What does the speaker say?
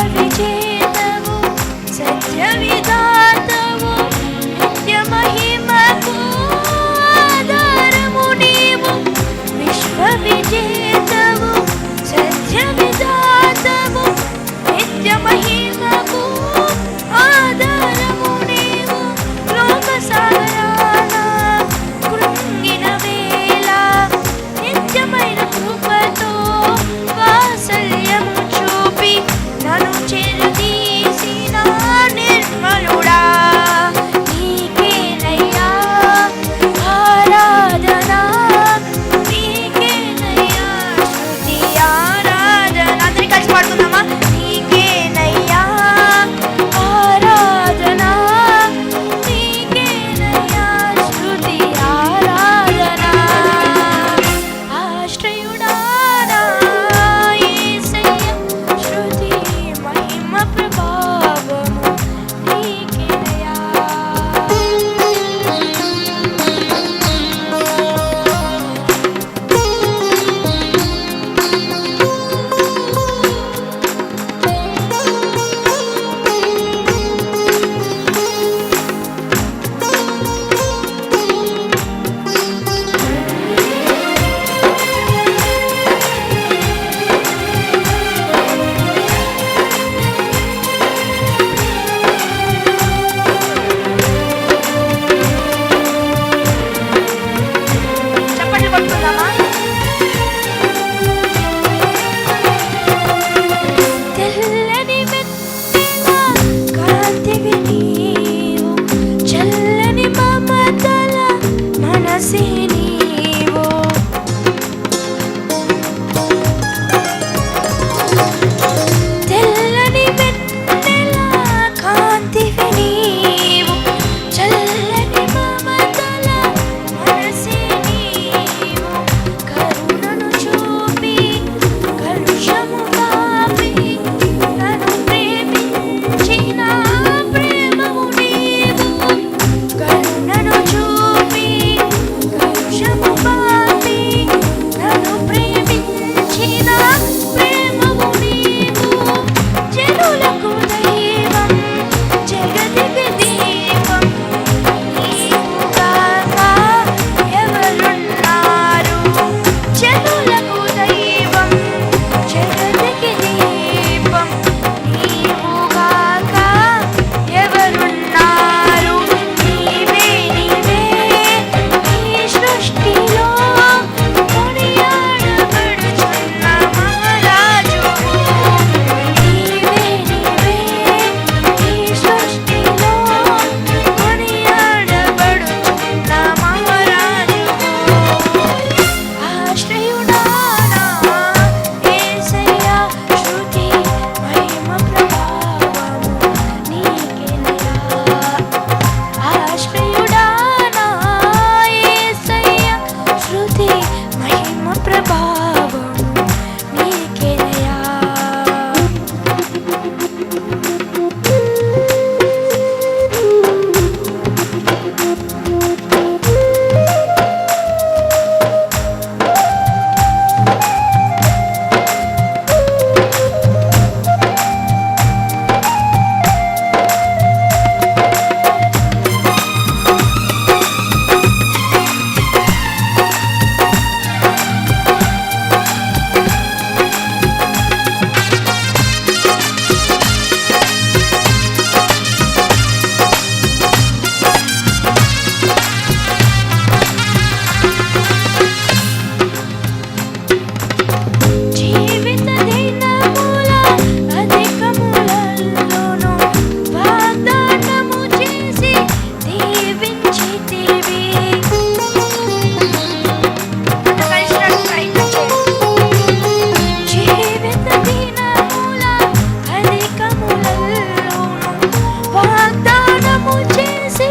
విజేతవు సత్య విధాతవు నిత్య మహిమకు ఆధారము నీవు విశ్వ విజేతవు సత్య విధాతవు నిత్య మహిమకు ఆధారము నీవు లోక సాగరాన కృంగిన వేళ నిత్యమైన కృపతో వాత్సల్యము చూపి నన్ను చేరదీసిన నిర్మలుడా నీకేనయ్యా ఆరాధన నీకేనయ్యా స్తుతి ఆరాధన అందరి కలిసి పాడుకుందామా నీకేనయ్యా ఆరాధన నీకేనయ్యా స్తుతి ఆరాధన ఆశ్రయుడా నా యేసయ్య స్తుతి మహిమ ప్రభావము నీకేనయ్యా చప్పట్లు కొట్టుకుందామా తెల్లని వెన్నెల కాంతివి నీవు చల్లని మమతల మనసే నీవు తెల్లని వెన్నెల కాంతివి నీవు చల్లని మమతల మనసే నీవు కరుణను చూపి కలుషము కాపి నన్ను ప్రేమించిన ప్రేమము నీవు కరుణను చూపి కలుషము కాపి నన్ను ప్రేమించిన ప్రేమము నీవు జనులకు దైవం జగతికి దీపం నీవు కాక ఎవరున్నారు జనులకు దైవం జగతికి దీపం నీవు కాక ఎవరున్నారు నీవే నీవే ఈ సృష్టిలో కొనియాడబడుచున్న మహారాజువు నీవే నీవే ఈ సృష్టిలో కొనియాడబడుచున్న మహారాజువు ఆశ్రయుడా నా యేసయ్య స్తుతి మహిమ ప్రభావము నీకేనయ్యా ఆశ్రయుడా నా యేసయ్య స్తుతి మహిమ ప్రభావము నీకేనయ్యా జీవిత దినముల అధికములలోను వాగ్దానము చేసి దీవించితివి జీవిత దినముల అధికములలోను వాగ్దానము చేసి